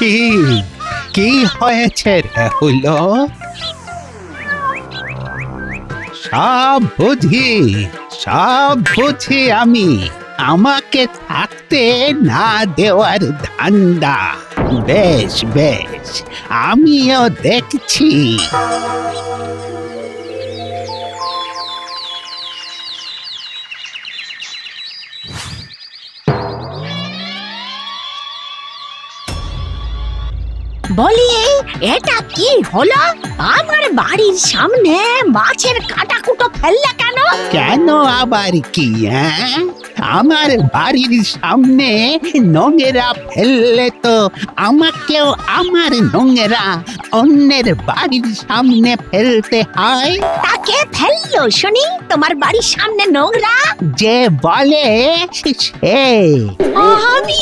কি কি হয়েছে রে হলো? সব বুঝি আমি। আমাকে থাকতে না দেওয়ার ধান্দা। বেশ বেশ, আমিও দেখছি। বলি এটা কি হলো? আমার বাড়ির সামনে মাছের কাটাকুটো ফেললে কেন? কেন আবার কি? হ্যাঁ, আমার বাড়ির সামনে নোংরা ফেললে তো আমাকেও আমার নোংরা অন্যের বাড়ির সামনে ফেলতে হয়। তাকে ফেললো শুনি তোমার বাড়ির সামনে নোংরা? যে বলে সে। আমি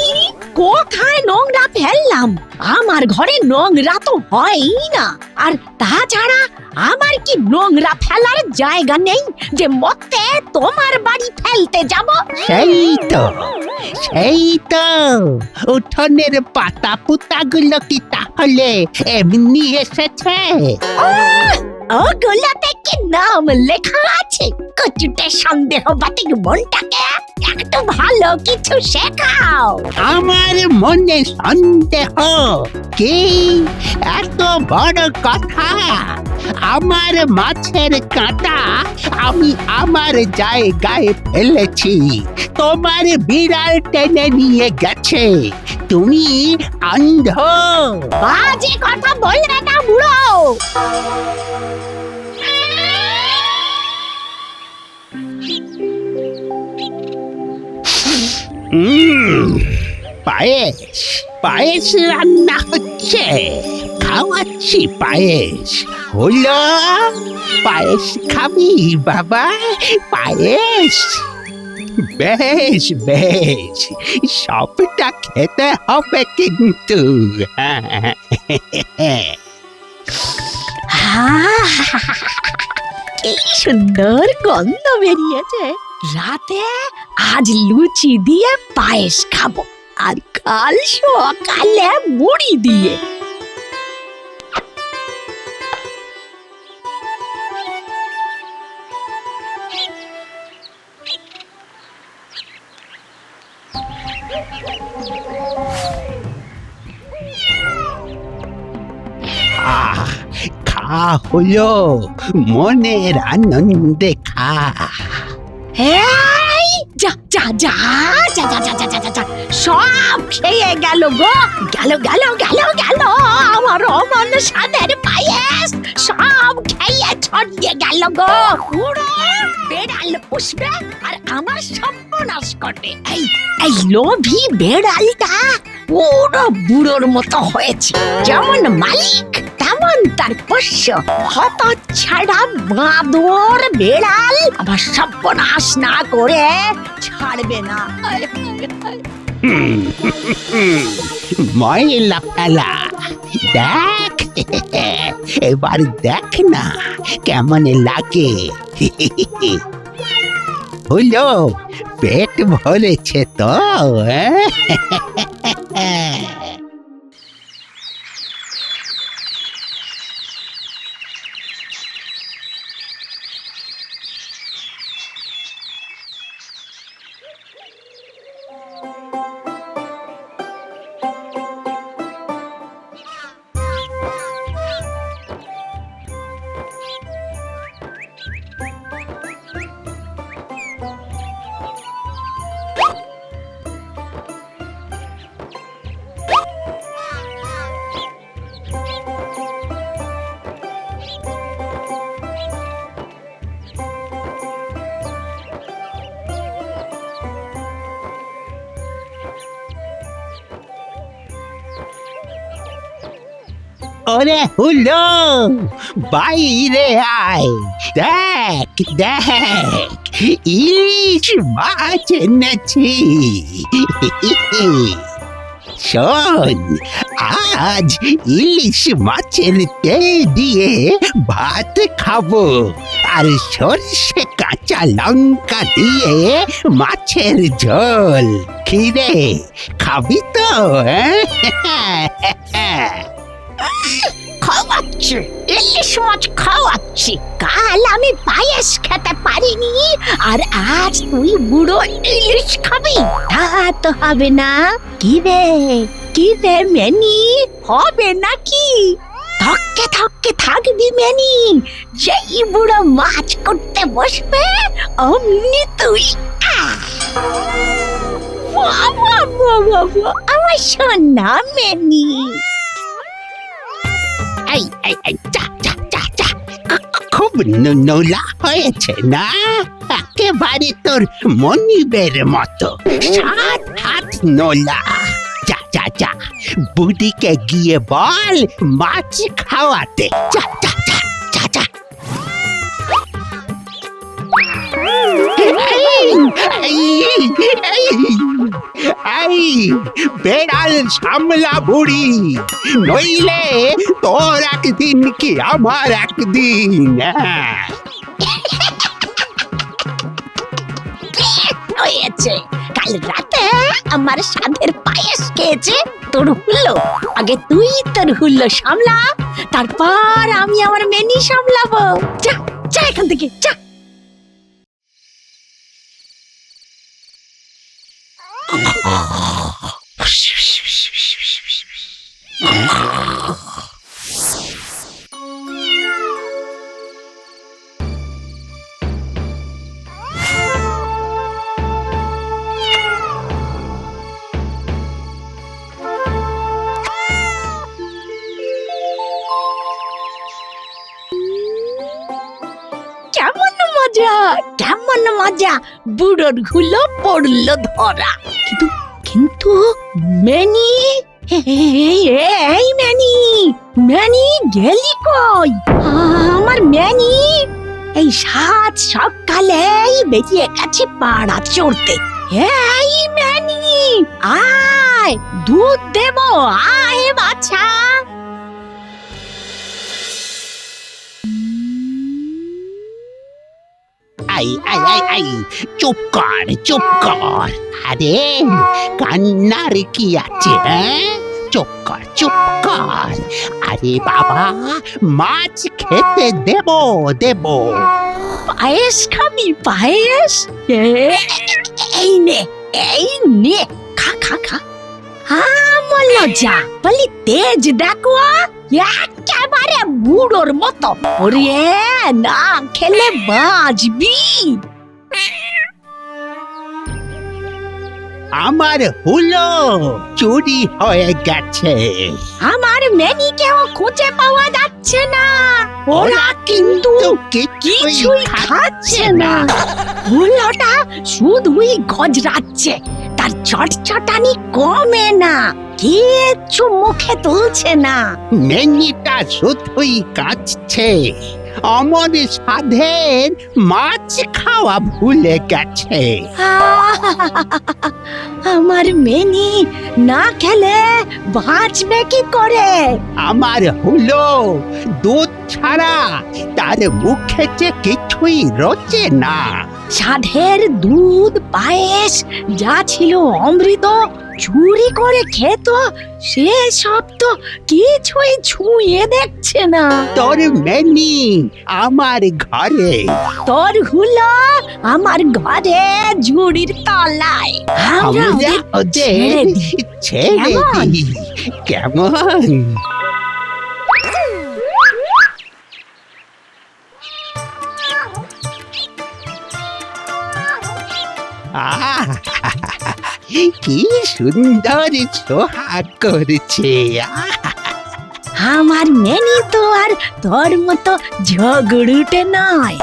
কোথায় নোংরা ফেললাম? আমার ঘরে নোংরা তো হয়ই না। আর তাছাড়া আমার কি নোংরা ফেলার জায়গা নেই যে মতে তোমার বাড়ি ফেলতে যাব? সেই তো উঠোনের পাতা পুতাগুলো কি তাহলে এমনি এসেছে? ওগুলোতে কি নাম লেখা আছে? কচুটে সন্দেহ বাতিক মনটাকে একটু ভালো কিছু শেখাও। আমার মনে সন্দেহ? কি এত বড় কথা? আমার মাছের কাঁটা আমি আমার জায়গায় ফেলেছি, তোমার বিড়াল টেনে নিয়ে গেছে। তুমি অন্ধ? বাজে কথা বলবে না বুড়ো। পায়েস রান্না হচ্ছে, খাওয়াচ্ছি পায়েস। হলো, পায়েস খাবি বাবা? পায়েস বেশ বেশ, সবটা খেতে হবে কিন্তু। কি সুন্দর গন্ধ বেরিয়েছে। রাতে আজ লুচি দিয়ে পায়েস খাবো, আর কাল সকালে মুড়ি দিয়ে। খা হলো, মনের আনন্দে খা। এই যা যা যা যা যা যা যা যা যা, সব খেয়ে গেল গো, গেল গেল গেল গেল। আমার অমন স্বাদের পায়েস সব খেয়ে ছড়িয়ে গেল গো। পুরো বেড়াল পুষবে আর আমার সর্বনাশ করবে। এই লোভী বেড়ালটা পুরো বুড়োর মতো হয়েছে। যেমন মালিক তেমন তার পোষ্য। হতচ্ছাড়া বাঁদর বেড়াল আবার সর্বনাশ না করে ছাড়বে না। ময়লা ফেলা, দেখ এবার দেখ না কেমন লাগে। হলো, পেট ভরেছে তো? ওরে হুলো, বাইরে আয়, দেখ দেখ ইলিশ মাছ এনেছি। শোন, আজ ইলিশ মাছের তেল দিয়ে ভাত খাবো, আর সর্ষে কাঁচা লঙ্কা দিয়ে মাছের ঝোল। খিরে খাবি তো? খাওয়াচ্ছি, ইলিশ মাছ খাওয়াচ্ছি। কাল আমি পায়েস খেতে পারিনি, আর আজ তুই বুড়ো ইলিশ খাবি? তা তো হবে না। কি রে মেনি, হবে নাকি? থক্কে থক্কে থাকবি মেনি, যেই বুড়ো মাছ করতে বসবে অমনি তুই আমার সোনা মেনি। এই এই এই চা চা চা চা, খুব নোলা হয়েছে না? একেবারে তোর মনিবের মতো সাত হাত নোলা। যা যা যা, বুড়িকে গিয়ে বল মাছ খাওয়াতে। যা যা যা যা যা। এই বেড়াল সামলা বুড়ি, নইলে তোর একদিন কি আমার একদিন। হয়েছে, কাল রাতে আমার সাধের পায়েস খেয়েছে তোর হুল্লো। আগে তুই তোর হুল্লো সামলা, তারপর আমি আমার মেনি সামলাবো। যা যা এখান থেকে যা। কেমন মজা, বুড়োর হুলো পড়লো ধরা। কিন্তু কিন্তু মেনি, এই মেনি গেলি কই? আমার মেনি এই সাত সকালেই বেরিয়ে গেছে পাড়া চড়তে। এই মেনি, আয় দুধ দেবো, আয় বাছা। আই আই আই আই, চুপ কর চুপ কর। আরে কান্নার কি আছে? চুপ কর চুপ কর। আরে বাবা, মাছ খেতে দেব দেব। পায়েস খাবি? পায়েস এই নে খা খা খা। লজ্জা বলি তেজ দেখো, একেবারে বুড়োর মতো। ওরে না খেলে বাঁচবি। আমার হুলো চুরি হয়ে গেছে। আমার মেনিকেও খুঁজে পাওয়া যাচ্ছে না। ওরা কিন্তু কিছুই খাচ্ছে না। হুলোটা শুধুই গজরাচ্ছে, তার চটচটানি কমে না, কিচ্ছু মুখে তুলছে না। মেনিটা শুধুই কাঁদছে, অমর সাধের মাছ খাওয়া ভুলে গেছে। আমার মেনি না খেলে বাঁচবে কি করে? আমার হুলো দুধ ছাড়া তার মুখে যে কিছুই রোচে না। সাধের দুধ পায়েস যা ছিল অমৃত চুরি করে খেত, সে সব তো কিছুই ছুঁয়ে দেখছে না। তোর মেনি আমার ঘরে, তোর হুলো আমার ঘরে ঝুড়ির তলায়। আমরা ওদের ছেড়ে দিই কেমন? কি সুন্দর সোহাগ করছে। আমার মেনি তো আর তোর মতো ঝগড়ুটে নয়।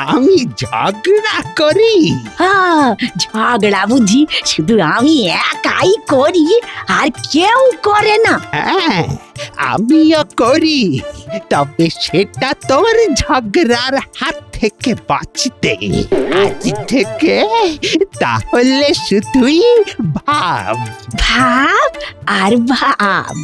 আমি ঝগড়া করি? ঝগড়া বুঝি শুধু আমি একাই করি, আর কেউ করে না? আমিও করি, তবে সেটা তোর ঝগড়ার হাত থেকে বাঁচতে আজ থেকে তাহলে শুধুই ভাব। ভাব আর ভাব।